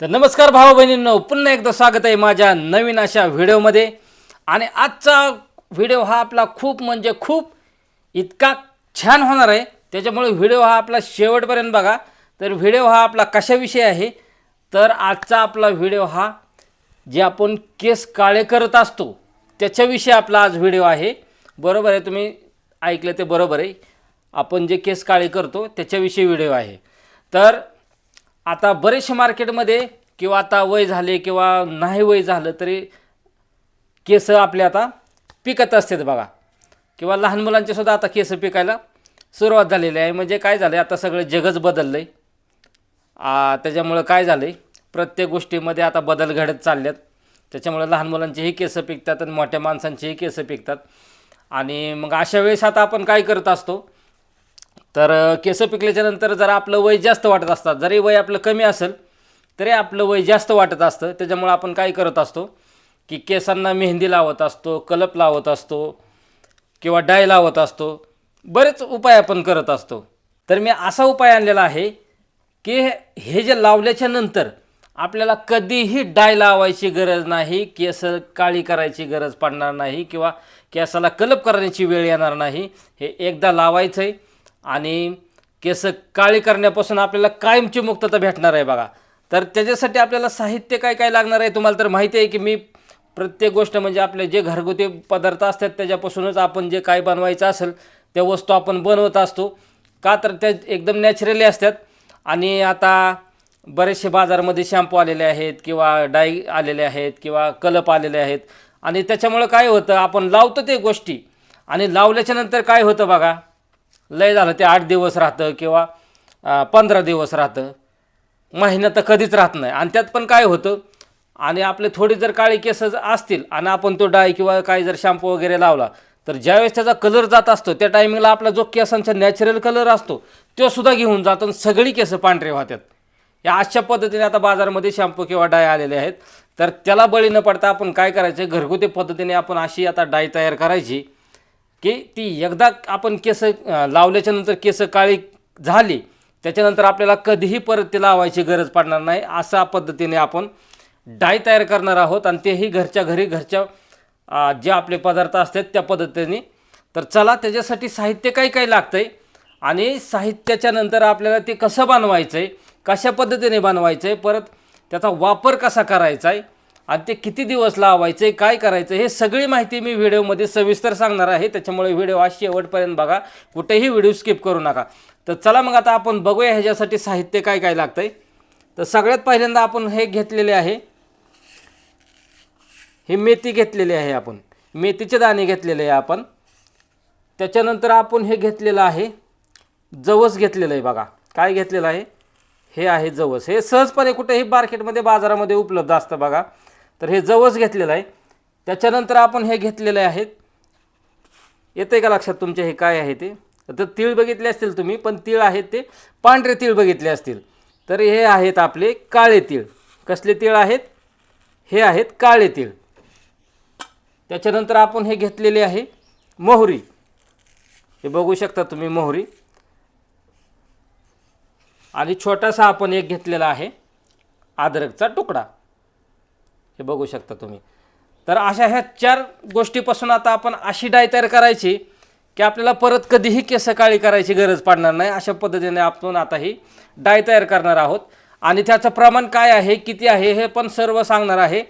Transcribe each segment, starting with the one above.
तर नमस्कार भाऊ बहिणींनो, पुन्हा एकदा स्वागत आहे माझ्या नवीन अशा व्हिडिओमध्ये. आणि आजचा व्हिडिओ हा आपला खूप म्हणजे खूप इतका छान होणार आहे, त्याच्यामुळे व्हिडिओ हा आपला शेवटपर्यंत बघा. तर व्हिडिओ हा आपला कशाविषयी आहे, तर आजचा आपला व्हिडिओ हा जे आपण केस काळे करत असतो त्याच्याविषयी आपला आज व्हिडिओ आहे. बरोबर आहे, तुम्ही ऐकलं ते बरोबर आहे. आपण जे केस काळे करतो त्याच्याविषयी व्हिडिओ आहे. तर आता बरेचसे मार्केटमध्ये किंवा आता वय झाले किंवा नाही वय झालं तरी केस आपले आता पिकत असतात बघा. किंवा लहान मुलांचे सुद्धा आता केस पिकायला सुरुवात झालेली आहे. म्हणजे काय झालं आहे, आता सगळं जगच बदललं आहे. त्याच्यामुळं काय झालं आहे, प्रत्येक गोष्टीमध्ये आता बदल घडत चालल्यात. त्याच्यामुळे लहान मुलांचेही केस पिकतात आणि मोठ्या माणसांचेही केस पिकतात. आणि मग अशा वेळेस आता आपण काय करत असतो, तर केस पिकल्याच्यानंतर जरा आपलं वय जास्त वाटत असतात. जरी वय आपलं कमी असेल तरी आपलं वय जास्त वाटत असतं. त्याच्यामुळं आपण काय करत असतो की केसांना मेहंदी लावत असतो, कलप लावत असतो किंवा डाय लावत असतो. बरेच उपाय आपण करत असतो. तर मी असा उपाय आणलेला आहे की हे जे लावल्याच्या नंतर आपल्याला कधीही डाय लावायची गरज नाही, केस काळी करायची गरज पडणार नाही किंवा केसाला कलप करण्याची वेळ येणार नाही. हे एकदा लावायचं आहे आणि केस काळी करण्यापासून आपल्याला कायमची मुक्तता भेटणार आहे बघा. तर त्याच्यासाठी आपल्याला साहित्य काय काय लागणार आहे तुम्हाला तर माहिती आहे की मी प्रत्येक गोष्ट म्हणजे आपले जे घरगुती पदार्थ असतात त्याच्यापासूनच आपण जे काय बनवायचं असेल त्या वस्तू आपण बनवत असतो. का तर त्या एकदम नॅचरली असतात. आणि आता बरेचसे बाजारामध्ये शॅम्पू आलेले आहेत किंवा डाय आलेले आहेत किंवा कलप आलेले आहेत. आणि त्याच्यामुळं काय होतं, आपण लावतो ते गोष्टी आणि लावल्याच्यानंतर काय होतं बघा, लय झालं ते 8 दिवस राहतं किंवा 15 दिवस राहतं, महिना तर कधीच राहत नाही. आणि त्यात पण काय होतं, आणि आपले थोडी जर काळी केस असतील आणि आपण तो डाय किंवा काही जर शॅम्पू वगैरे लावला तर ज्यावेळेस त्याचा कलर जात असतो त्या टायमिंगला आपला जो केसांचा नॅचरल कलर असतो तो सुद्धा घेऊन जातो आणि सगळी केस पांढरे होतात. या अशा पद्धतीने आता बाजारामध्ये शॅम्पू किंवा डाय आलेले आहेत. तर त्याला बळी न पडता आपण काय करायचं, घरगुती पद्धतीने आपण अशी आता डाय तयार करायची की ती एकदा आपण केस लावल्याच्या नंतर केस काळी झाली त्याच्यानंतर आपल्याला कधीही परत ती लावायची गरज पडणार नाही. अशा पद्धतीने आपण डाय तयार करणार आहोत आणि तेही घरच्या घरी घरच्या जे आपले पदार्थ असतात त्या पद्धतीने. तर चला त्याच्यासाठी साहित्य काय काय लागतं आहे आणि साहित्याच्या नंतर आपल्याला ते कसं बनवायचं आहे, कशा पद्धतीने बनवायचं आहे, परत त्याचा वापर कसा करायचा आहे आणि ते किती दिवस लावायचं आहे, काय करायचं, हे सगळी माहिती मी व्हिडिओमध्ये सविस्तर सांगणार आहे. त्याच्यामुळे व्हिडिओ हा शेवटपर्यंत बघा, कुठेही व्हिडिओ स्किप करू नका. तर चला मग आता आपण बघूया ह्याच्यासाठी साहित्य काय काय लागतं आहे. तर सगळ्यात पहिल्यांदा आपण हे घेतलेले आहे, हे मेथी घेतलेली आहे, आपण मेथीचे दाणे घेतलेले आहे आपण. त्याच्यानंतर आपण हे घेतलेलं आहे जवस घेतलेलं आहे बघा. काय घेतलेलं आहे, हे आहे जवस. हे सहजपणे कुठेही मार्केटमध्ये बाजारामध्ये उपलब्ध असतं बघा. तर हे जवस घेतलेलं आहे. त्याच्यानंतर आपण हे घेतलेले आहेत, येते का लक्षात तुमच्या हे काय आहे ते, तर तीळ बघितले असतील तुम्ही, पण तीळ आहेत ते पांढरे तीळ बघितले असतील. तर हे आहेत आपले काळे तीळ. कसले तीळ आहेत, हे आहेत काळे तीळ. त्याच्यानंतर आपण हे घेतलेले आहे मोहरी. हे बघू शकता तुम्ही मोहरी. आणि छोटासा आपण एक घेतलेला आहे अद्रकचा तुकडा. हे बघू शकता तुम्ही. तर अशा ह्या 4 गोष्टीपासून आता आपण अशी डाय तयार करायची की आपल्याला परत कधीही केस काळी करायची गरज पडणार नाही. अशा पद्धतीने आपण आता ही डाय तयार करणार आहोत. आणि त्याचं प्रमाण काय आहे, किती आहे, हे पण सर्व सांगणार आहे.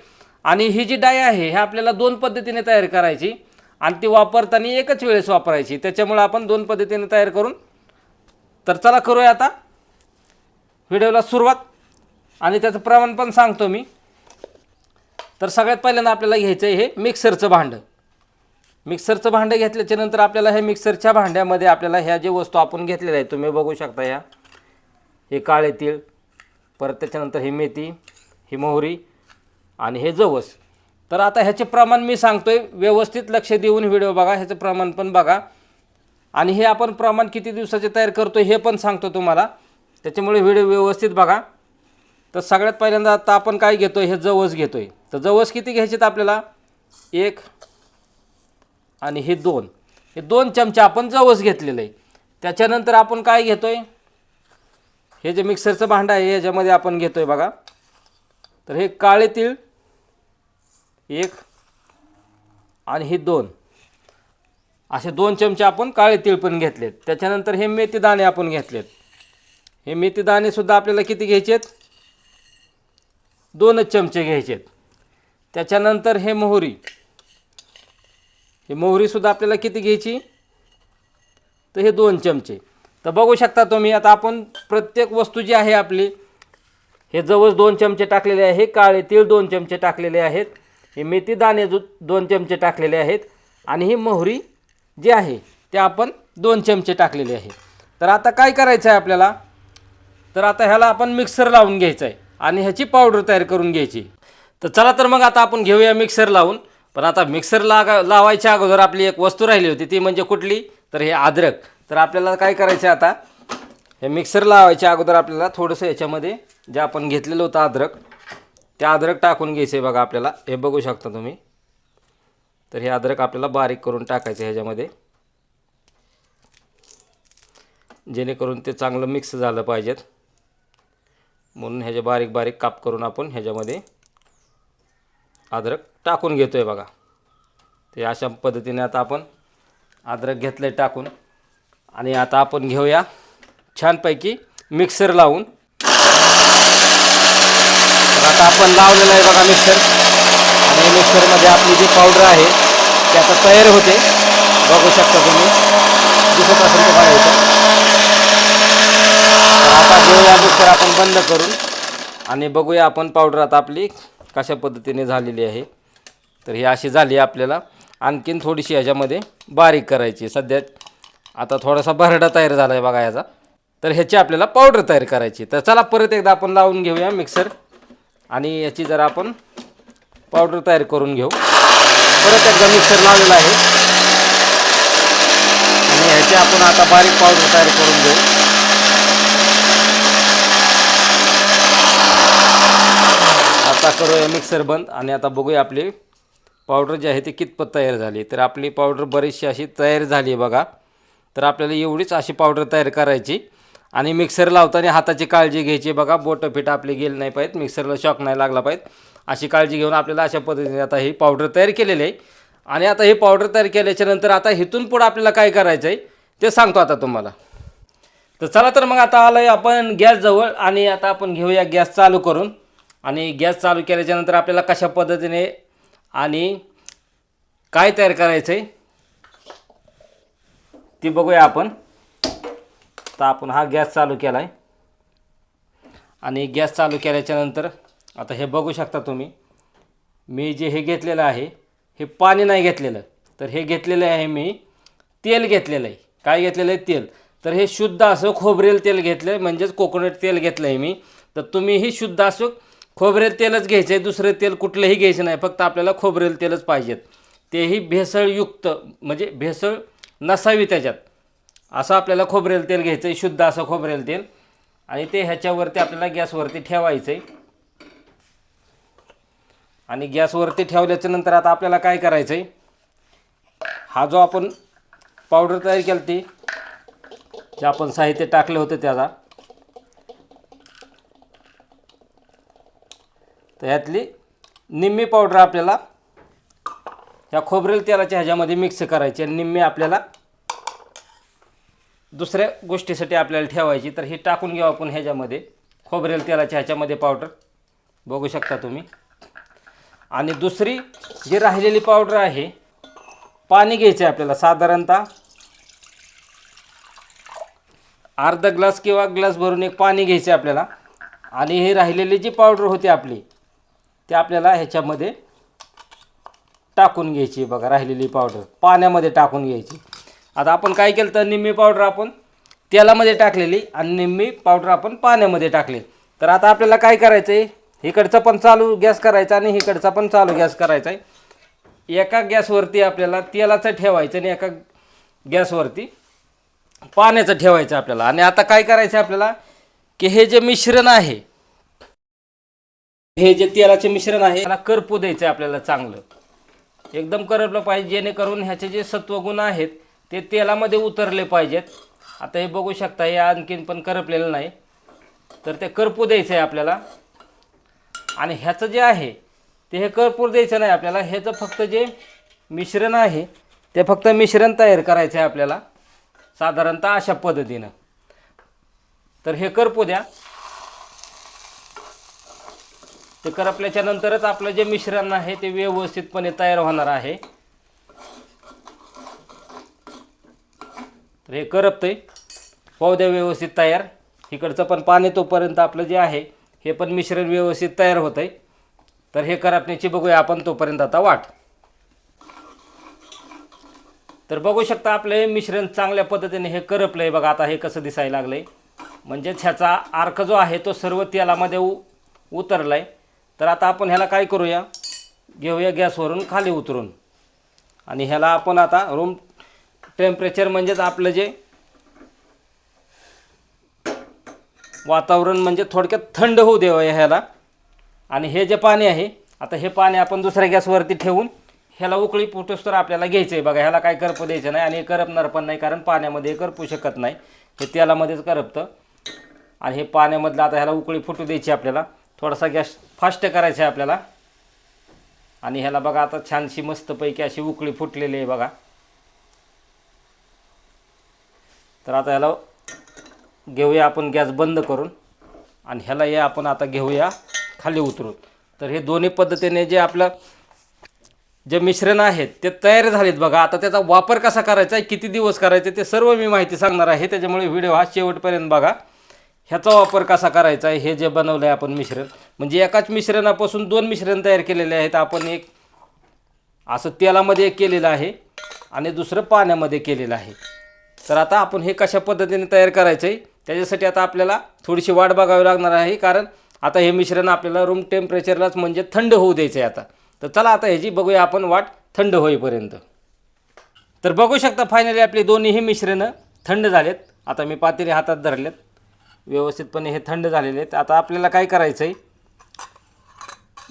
आणि ही जी डाय आहे हे आपल्याला 2 पद्धतीने तयार करायची आणि ती वापरताना एकच वेळेस वापरायची. त्याच्यामुळे आपण 2 पद्धतीने तयार करून, तर चला करूया आता व्हिडिओला सुरुवात. आणि त्याचं प्रमाण पण सांगतो मी. तर सगळ्यात पहिल्यांदा आपल्याला घ्यायचं आहे हे मिक्सरचं भांडं. मिक्सरचं भांडं घेतल्याच्यानंतर आपल्याला हे मिक्सरच्या भांड्यामध्ये आपल्याला ह्या जे वस्तू आपण घेतलेल्या आहेत तुम्ही बघू शकता, ह्या हे काळे तीळ, परत त्याच्यानंतर ही मेथी, ही मोहरी आणि हे जवस. तर आता ह्याचे प्रमाण मी सांगतोय, व्यवस्थित लक्ष देऊन व्हिडिओ बघा, ह्याचं प्रमाण पण बघा. आणि हे आपण प्रमाण किती दिवसाचे तयार करतो हे पण सांगतो तुम्हाला, त्याच्यामुळे व्हिडिओ व्यवस्थित बघा. तर सगळ्यात पहिल्यांदा आता आपण काय घेतोय, हे जवस घेतोय. तर जवस किती घ्यायचेत आपल्याला, 1 आणि हे 2, हे 2 चमचे आपण जवस घेतलेलं आहे. त्याच्यानंतर आपण काय घेतोय, हे जे मिक्सरचं भांडं आहे याच्यामध्ये आपण घेतोय बघा तर हे काळे तीळ 1 आणि हे 2, असे 2 चमचे आपण काळे तीळ पण घेतलेत. त्याच्यानंतर हे मेथी दाणे आपण घेतलेत. हे मेथी दाणे सुद्धा आपल्याला किती घ्यायचे आहेत? 2 चमचे घ्यायचे आहेत. त्याच्यानंतर हे मोहरी, हे मोहरीसुद्धा आपल्याला किती घ्यायची? तर हे 2 चमचे. तर बघू शकता तुम्ही, आता आपण प्रत्येक वस्तू जी आहे आपली, हे जवळ 2 चमचे टाकलेले आहे. हे काळे तीळ 2 चमचे टाकलेले आहेत. हे मेथी दाणे 2 चमचे टाकलेले आहेत. आणि ही मोहरी जी आहे ते आपण 2 चमचे टाकलेले आहे. तर आता काय करायचं आहे आपल्याला? तर आता ह्याला आपण मिक्सर लावून घ्यायचं आहे आणि ह्याची पावडर तयार करून घ्यायची. तर चला तर मग आता आपण घेऊया मिक्सर लावून. पण आता मिक्सर लावायच्या अगोदर आपली एक वस्तू राहिली होती, ती म्हणजे कुठली? तर हे अद्रक. तर आपल्याला काय करायचं आहे आता? हे मिक्सर लावायच्या अगोदर आपल्याला थोडंसं याच्यामध्ये जे आपण घेतलेलं होतं अद्रक, ते अद्रक टाकून घ्यायचं आहे बघा आपल्याला. हे बघू शकता तुम्ही. तर हे अद्रक आपल्याला बारीक करून टाकायचं आहे ह्याच्यामध्ये, जेणेकरून ते चांगलं मिक्स झालं पाहिजेत. म्हणून ह्याचे बारीक बारीक काप करून आपण ह्याच्यामध्ये अद्रक टाकून घेतो आहे बघा. ते अशा पद्धतीने आता आपण अद्रक घेतलं आहे टाकून. आणि आता आपण घेऊया छानपैकी मिक्सर लावून. तर आता आपण लावलेलं आहे बघा मिक्सर. आणि मिक्सरमध्ये आपली जी पावडर आहे ती आता तयार होते. बघू शकता तुम्ही, दिसत असेल तर बाहेर. तर आता घेऊया मिक्सर आपण बंद करून आणि बघूया आपण पावडर आता आपली कशा पद्धतीने झालेली आहे. तर ही अशी झाली. आपल्याला आणखीन थोडीशी ह्याच्यामध्ये बारीक करायची. सध्या आता थोडासा भरडा तयार झाला आहे बघा ह्याचा. तर ह्याची आपल्याला पावडर तयार करायची. तर चला परत एकदा आपण लावून घेऊया मिक्सर आणि याची जरा आपण पावडर तयार करून घेऊ. परत एकदा मिक्सर लावलेला आहे आणि ह्याची आपण आता बारीक पावडर तयार करून घेऊ. आता करूया मिक्सर बंद आणि आता बघूया आपली पावडर जी आहे ती कितपत तयार झाली. तर आपली पावडर बरीचशी अशी तयार झाली आहे बघा. तर आपल्याला एवढीच अशी पावडर तयार करायची आणि मिक्सर लावताना हाताची काळजी घ्यायची बघा. बोटं फिट आपली गेली नाही पाहिजेत, मिक्सरला शॉक नाही लागला पाहिजे, अशी काळजी घेऊन आपल्याला अशा पद्धतीने आता ही पावडर तयार केलेली आहे. आणि आता ही पावडर तयार केल्याच्या नंतर आता इथून पुढं आपल्याला काय करायचं आहे ते सांगतो आता तुम्हाला. तर चला तर मग आता आलं आहे आपण गॅसजवळ आणि आता आपण घेऊया गॅस चालू करून. आणि गॅस चालू केल्याच्यानंतर आपल्याला कशा पद्धतीने आणि काय तयार करायचं आहे ती बघूया आपण. तर आपण हा गॅस चालू केला आहे आणि गॅस चालू केल्याच्यानंतर आता हे बघू शकता तुम्ही, मी जे हे घेतलेलं आहे हे पाणी नाही घेतलेलं. तर हे घेतलेलं आहे मी तेल घेतलेलं आहे. काय घेतलेलं आहे? तेल. तर हे शुद्ध असं खोबरेल तेल घेतलं आहे, म्हणजेच कोकोनट तेल घेतलं आहे मी. तर तुम्हीही शुद्ध असं खोबरेल तेलच घ्यायचं आहे, दुसरं तेल कुठलंही घ्यायचं नाही. फक्त आपल्याला खोबरेल तेलच पाहिजेत, तेही भेसळयुक्त, म्हणजे भेसळ नसावी त्याच्यात, असं आपल्याला खोबरेल तेल घ्यायचं आहे, शुद्ध असं खोबरेल तेल. आणि ते ह्याच्यावरती आपल्याला गॅसवरती ठेवायचं आहे. आणि गॅसवरती ठेवल्याच्या नंतर आता आपल्याला काय करायचं आहे? हा जो आपण पावडर तयार केली ती जे आपण साहित्य टाकलं होतं त्याला, तर ह्यातली निम्मी पावडर आपल्याला ह्या खोबरेल तेलाच्या ह्याच्यामध्ये मिक्स करायची आणि निम्मी आपल्याला दुसऱ्या गोष्टीसाठी आपल्याला ठेवायची. तर हे टाकून घेऊ आपण ह्याच्यामध्ये, खोबरेल तेलाच्या ह्याच्यामध्ये पावडर बघू शकता तुम्ही. आणि दुसरी जी राहिलेली पावडर आहे, पाणी घ्यायचं आहे आपल्याला, साधारणतः अर्धा ग्लास किंवा ग्लास भरून एक पाणी घ्यायचं आहे आपल्याला. आणि ही राहिलेली जी पावडर होती आपली ती आपल्याला ह्याच्यामध्ये टाकून घ्यायची बघा. राहिलेली पावडर पाण्यामध्ये टाकून घ्यायची. आता आपण काय केलं तर निम्मी पावडर आपण तेलामध्ये टाकलेली आणि निम्मी पावडर आपण पाण्यामध्ये टाकली. तर आता आपल्याला काय करायचं आहे? इकडचा पण चालू गॅस करायचा आणि इकडचा पण चालू गॅस करायचा आहे. एका गॅसवरती आपल्याला तेलाचं ठेवायचं आणि एका गॅसवरती पाण्याचं ठेवायचं आपल्याला. आणि आता काय करायचं आपल्याला की हे जे मिश्रण आहे, हे जे तेलाचे मिश्रण आहे त्याला करपू द्यायचं आहे आपल्याला. चांगलं एकदम करपलं पाहिजे, जेणेकरून ह्याचे जे सत्वगुण आहेत ते तेलामध्ये उतरले पाहिजेत. आता हे बघू शकता, हे आणखीन पण करपलेलं नाही. तर ते करपू द्यायचं आहे आपल्याला. आणि ह्याचं जे आहे ते हे कर्पूर द्यायचं नाही आपल्याला. ह्याचं फक्त जे मिश्रण आहे ते फक्त मिश्रण तयार करायचं आहे आपल्याला साधारणतः अशा पद्धतीनं. तर हे करपू द्या. ते करपल्याच्या नंतरच आपलं जे मिश्रण आहे ते व्यवस्थितपणे तयार होणार आहे. तर हे करपतंय, पाहू द्या व्यवस्थित तयार. इकडचं पण पाणी तोपर्यंत आपलं जे आहे हे पण मिश्रण व्यवस्थित तयार होतं आहे. तर हे करपण्याची बघूया आपण तोपर्यंत आता वाट. तर बघू शकता आपलं हे मिश्रण चांगल्या पद्धतीने हे करपलं आहे बघा. आता हे कसं दिसायला लागलं आहे, म्हणजेच ह्याचा अर्क जो आहे तो सर्व तेलामध्ये उतरला आहे. तर आता आपण ह्याला काय करूया, घेऊया गॅसवरून खाली उतरून आणि ह्याला आपण आता रूम टेम्परेचर म्हणजेच आपलं जे वातावरण म्हणजे थोडक्यात थंड होऊ देऊया ह्याला. आणि हे जे पाणी आहे आता हे पाणी आपण दुसऱ्या गॅसवरती ठेवून ह्याला उकळी फुटूस तर आपल्याला घ्यायचं आहे बघा. ह्याला काय करपू द्यायचं नाही आणि करपणार पण नाही, कारण पाण्यामध्ये करपू शकत नाही, हे तेलामध्येच करपतं. आणि हे पाण्यामधलं आता ह्याला उकळी फुटू द्यायची आपल्याला. थोडासा गॅस फास्ट करायचा आहे आपल्याला. आणि ह्याला बघा आता छानशी मस्तपैकी अशी उकळी फुटलेली आहे बघा. तर आता ह्याला घेऊया आपण गॅस बंद करून आणि ह्याला हे आपण आता घेऊया खाली उतरून. तर हे दोन्ही पद्धतीने जे आपलं जे मिश्रण आहेत ते तयार झालेत बघा. आता त्याचा वापर कसा करायचा आहे, किती दिवस करायचे ते सर्व मी माहिती सांगणार आहे. त्याच्यामुळे व्हिडिओ हा शेवटपर्यंत बघा. ह्याचा वापर कसा करायचा आहे, हे जे बनवलं आहे आपण मिश्रण, म्हणजे एकाच मिश्रणापासून दोन मिश्रण तयार केलेले आहेत आपण. एक असं तेलामध्ये एक केलेलं आहे आणि दुसरं पाण्यामध्ये केलेलं आहे. तर आता आपण हे कशा पद्धतीने तयार करायचं आहे त्याच्यासाठी आता आपल्याला थोडीशी वाट बघावी लागणार आहे, कारण आता हे मिश्रण आपल्याला रूम टेम्परेचरलाच म्हणजे थंड होऊ द्यायचं आहे आता. तर चला आता ह्याची बघूया आपण वाट थंड होईपर्यंत. तर बघू शकता फायनली आपली दोन्हीही मिश्रणं थंड झालेत. आता मी पातेले हातात धरलेत, व्यवस्थितपणे हे थंड झालेले आहेत. आता आपल्याला काय करायचं आहे,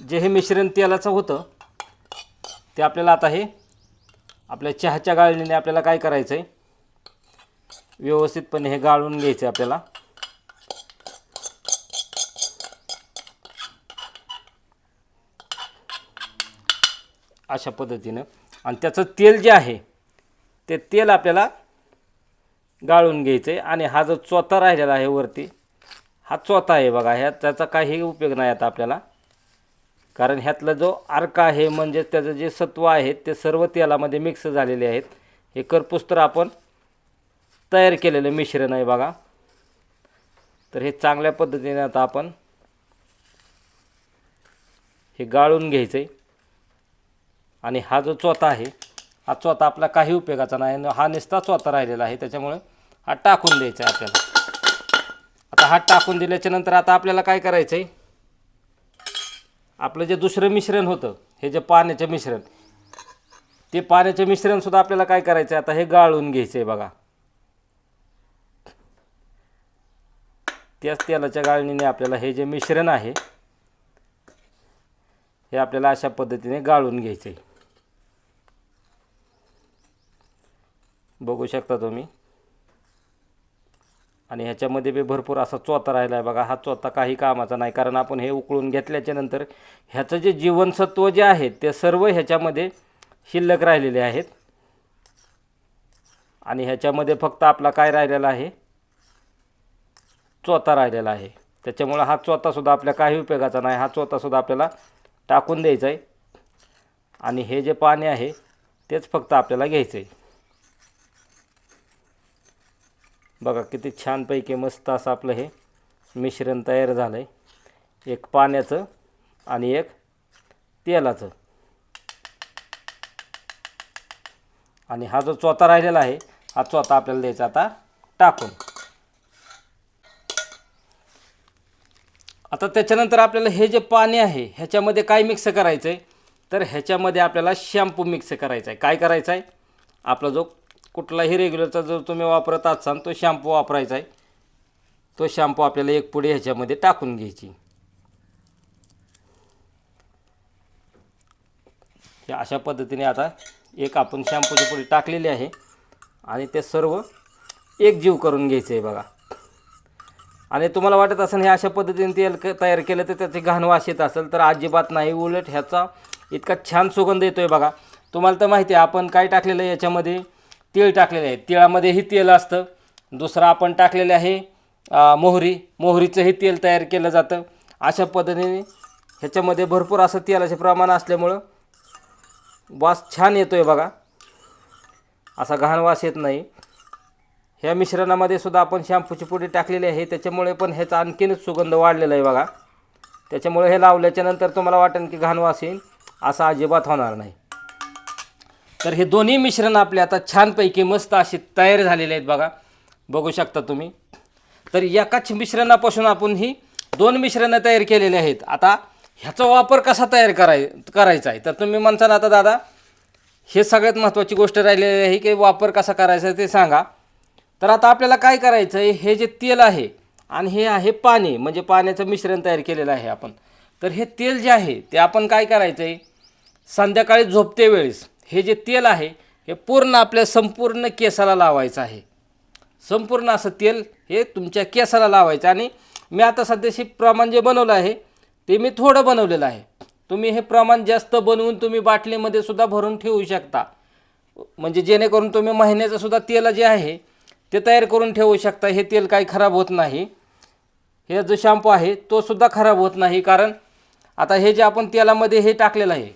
जे हे मिश्रण तेलाचं होतं ते आपल्याला आता हे आपल्या चहाच्या गाळणीने आपल्याला काय करायचं आहे, व्यवस्थितपणे हे गाळून घ्यायचं आहे आपल्याला. अशा पद्धतीनं. आणि त्याचं तेल जे आहे ते तेल आपल्याला गाळून घ्यायचं आहे. आणि हा जो चोथा राहिलेला आहे वरती, हा चोथा आहे बघा. ह्या त्याचा काही उपयोग नाही आता आपल्याला, कारण ह्यातला जो अर्क आहे म्हणजे त्याचं जे सत्व आहे ते सर्व तेलामध्ये मिक्स झालेले आहेत. हे करपूस तर आपण तयार केलेलं मिश्रण आहे बघा. तर हे चांगल्या पद्धतीने आता आपण हे गाळून घ्यायचं आहे. आणि हा जो चोथा आहे हा चोथा आपला काही उपयोगाचा नाही, हा नुसता चोथा राहिलेला आहे, त्याच्यामुळे हा टाकून द्यायचा आहे आपल्याला. आता हा टाकून दिल्याच्या नंतर आता आपल्याला काय करायचं आहे, आपलं जे दुसरं मिश्रण होतं हे जे पाण्याचं मिश्रण, ते पाण्याचं मिश्रणसुद्धा आपल्याला काय करायचं आहे, आता हे गाळून घ्यायचं आहे बघा. त्याच तेलाच्या गाळणीने आपल्याला हे जे मिश्रण आहे हे आपल्याला अशा पद्धतीने गाळून घ्यायचं आहे. बघू शकता तुम्ही. आणि ह्याच्यामध्ये बी भरपूर असा चोथा राहिला आहे बघा. हा चोथा काही कामाचा नाही, कारण आपण हे उकळून घेतल्याच्या नंतर ह्याचं जे जीवनसत्व जे आहे ते सर्व ह्याच्यामध्ये शिल्लक राहिलेले आहेत. आणि ह्याच्यामध्ये फक्त आपला काय राहिलेला आहे, चोथा राहिलेला आहे. त्याच्यामुळे हा चोथासुद्धा आपल्या काही उपयोगाचा नाही, हा चोथासुद्धा आपल्याला टाकून द्यायचा आहे. आणि हे जे पाणी आहे तेच फक्त आपल्याला घ्यायचं आहे. बघा किती छानपैकी मस्त असं आपलं हे मिश्रण तयार झालं आहे, एक पाण्याचं आणि एक तेलाचं. आणि हा जो चोथा राहिलेला आहे हा चोथा आपल्याला द्यायचा आता टाकून. आता त्याच्यानंतर आपल्याला हे जे पाणी आहे ह्याच्यामध्ये काय मिक्स करायचं आहे, तर ह्याच्यामध्ये आपल्याला शॅम्पू मिक्स करायचा आहे. काय करायचं आहे, आपला जो कुठलाही रेग्युलरचा जर तुम्ही वापरत असाल तो शॅम्पू वापरायचा आहे. तो शॅम्पू आपल्याला एक पुडी ह्याच्यामध्ये टाकून घ्यायची. अशा पद्धतीने आता एक आपण शॅम्पूची पुडी टाकलेली आहे आणि ते सर्व एक जीव करून घ्यायचं आहे बघा. आणि तुम्हाला वाटत असेल हे अशा पद्धतीने तेल तयार केलं तर त्याची घाण वास येत असेल, तर अजिबात नाही. उलट ह्याचा इतका छान सुगंध येतो आहे बघा. तुम्हाला तर माहिती आहे आपण काय टाकलेलं आहे याच्यामध्ये, तीळ टाकलेलं आहे. तिळामध्येही तेल असतं. दुसरं आपण टाकलेलं आहे मोहरीचंही तेल तयार केलं जातं. अशा पद्धतीने ह्याच्यामध्ये भरपूर असं तेलाचे प्रमाण असल्यामुळं वास छान येतो आहे बघा, असा घाण वास येत नाही. ह्या मिश्रणामध्ये सुद्धा आपण शॅम्पूची पुडी टाकलेली आहे, त्याच्यामुळे पण ह्याचा आणखीनच सुगंध वाढलेला आहे बघा. त्याच्यामुळे हे लावल्याच्या नंतर तुम्हाला वाटेल की घाण वास येईल, असं अजिबात होणार नाही. तर हे दोन्ही मिश्रण आपले आता छानपैकी मस्त असे तयार झालेले आहेत बघा, बघू शकता तुम्ही. तर एकाच मिश्रणापासून आपण ही 2 मिश्रणं तयार केलेली आहेत. आता ह्याचा वापर कसा करायचा आहे, तर तुम्ही म्हणता आता दादा हे सगळ्यात महत्त्वाची गोष्ट राहिलेली आहे की वापर कसा करायचा ते सांगा. तर आता आपल्याला काय करायचं आहे, हे जे तेल आहे आणि हे आहे पाणी, म्हणजे पाण्याचं मिश्रण तयार केलेलं आहे आपण. तर हे तेल जे आहे ते आपण काय करायचं आहे, संध्याकाळी झोपते वेळेस हे जे तेल आहे हे पूर्ण आपल्या संपूर्ण केसाला लावायचं आहे. संपूर्ण असं तेल हे तुमच्या केसाला लावायचं. आणि मी आता सध्याशी प्रमाण जे बनवलं आहे ते मी थोडं बनवलेलं आहे. तुम्ही हे प्रमाण जास्त बनवून तुम्ही बाटलीमध्ये सुद्धा भरून ठेवू शकता, म्हणजे जेणेकरून तुम्ही महिन्याचं सुद्धा तेल जे आहे ते तयार करून ठेवू शकता. हे तेल काही खराब होत नाही. हे जो शॅम्पू आहे तो सुद्धा खराब होत नाही, कारण आता हे जे आपण तेलामध्ये हे टाकलेलं आहे,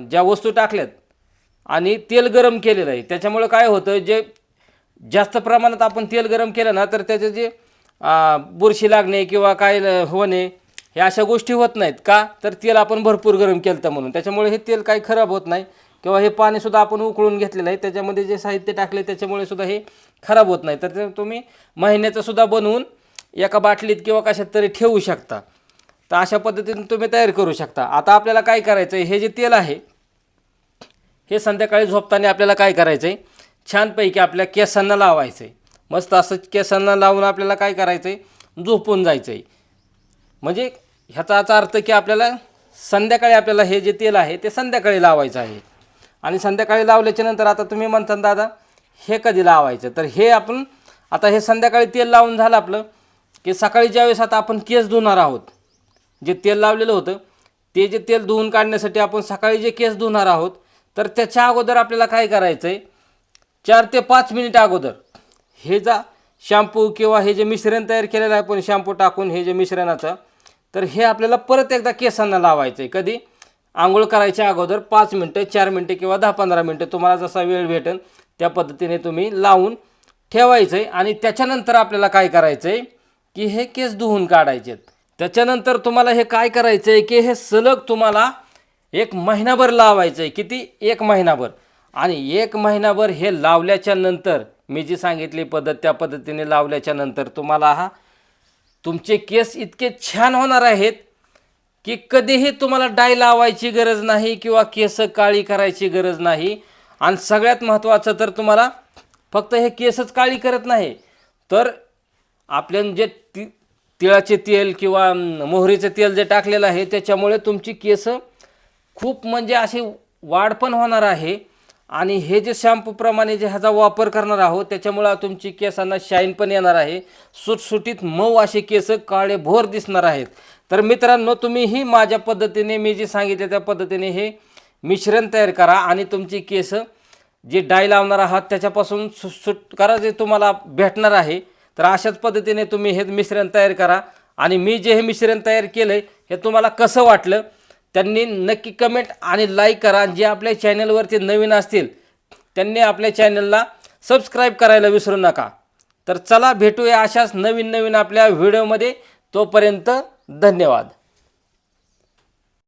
ज्या वस्तू टाकल्यात आणि तेल गरम केलेलं आहे, त्याच्यामुळे काय होतं, जे जास्त प्रमाणात आपण तेल गरम केलं ना तर त्याचे जे बुरशी लागणे किंवा काय होणे हे अशा गोष्टी होत नाहीत. का तर तेल आपण भरपूर गरम केलं तर म्हणून. त्याच्यामुळे हे तेल काही खराब होत नाही. किंवा हे पाणीसुद्धा आपण उकळून घेतलेलं आहे, त्याच्यामध्ये जे साहित्य टाकले त्याच्यामुळे सुद्धा हे खराब होत नाही. तर ते तुम्ही महिन्याचं सुद्धा बनवून एका बाटलीत किंवा कशात तरी ठेवू शकता. तर अशा पद्धतीने तुम्ही तयार करू शकता. आता आपल्याला काय करायचं आहे, हे जे तेल आहे हे संध्याकाळी झोपताना आपल्याला काय करायचं आहे, छानपैकी आपल्या केसांना लावायचं आहे. मस्त असं केसांना लावून आपल्याला काय करायचं आहे, झोपून जायचं आहे. म्हणजे ह्याचा अर्थ की आपल्याला संध्याकाळी आपल्याला हे जे तेल आहे ते संध्याकाळी लावायचं आहे. आणि संध्याकाळी लावल्याच्या नंतर आता तुम्ही म्हणता दादा हे कधी लावायचं, तर हे आपण आता हे संध्याकाळी तेल लावून झालं आपलं की सकाळी ज्यावेळेस आता आपण केस धुणार आहोत, जे तेल लावलेलं होतं ते जे तेल धुवून काढण्यासाठी आपण सकाळी जे केस धुणार आहोत, तर त्याच्या अगोदर आपल्याला काय करायचं आहे, 4 ते 5 मिनिट अगोदर हे जा शॅम्पू किंवा हे जे मिश्रण तयार केलेलं आहे आपण शॅम्पू टाकून हे जे मिश्रणाचं, तर हे आपल्याला परत एकदा केसांना लावायचं आहे. कधी, आंघोळ करायच्या अगोदर 5 मिनटं, 4 मिनटं किंवा 10-15 मिनटं तुम्हाला जसा वेळ भेटेल त्या पद्धतीने तुम्ही लावून ठेवायचं आहे. आणि त्याच्यानंतर आपल्याला काय करायचं आहे की हे केस धुवून काढायचे आहेत. त्याच्यानंतर तुम्हाला हे काय करायचं आहे की हे सलग तुम्हाला 1 महिनाभर लावायचं आहे. किती? 1 महिनाभर. आणि 1 महिनाभर हे लावल्याच्या नंतर मी जी सांगितली पद्धत त्या पद्धतीने लावल्याच्या नंतर तुम्हाला तुमचे केस इतके छान होणार आहेत की कधीही तुम्हाला डाय लावायची गरज नाही किंवा केस काळी करायची गरज नाही. आणि सगळ्यात महत्त्वाचं तर तुम्हाला फक्त हे केसच काळी करत नाही, तर आपल्याला जे तिळाचे तेल किंवा मोहरीचं तेल जे टाकलेलं आहे त्याच्यामुळे तुमची केस खूप म्हणजे अशी वाढ पण होणार आहे. आणि हे जे शॅम्पूप्रमाणे जे ह्याचा वापर करणार आहोत त्याच्यामुळे तुमची केसांना शाईन पण येणार आहे. सुटसुटीत मऊ असे केस काळेभोर दिसणार आहेत. तर मित्रांनो, तुम्हीही माझ्या पद्धतीने मी जे सांगितले त्या पद्धतीने हे मिश्रण तयार करा आणि तुमची केस जे डाय लावणार आहात त्याच्यापासून सुटकारा जे तुम्हाला भेटणार आहे. तर अशाच पद्धतीने तुम्ही हे मिश्रण तयार करा. आणि मी जे हे मिश्रण तयार केलं आहे हे तुम्हाला कसं वाटलं त्यांनी नक्की कमेंट आणि लाईक करा. जे आपल्या चॅनलवरती नवीन असतील त्यांनी आपल्या चॅनलला सबस्क्राईब करायला विसरू नका. तर चला भेटूया अशाच नवीन आपल्या व्हिडिओमध्ये. तोपर्यंत धन्यवाद.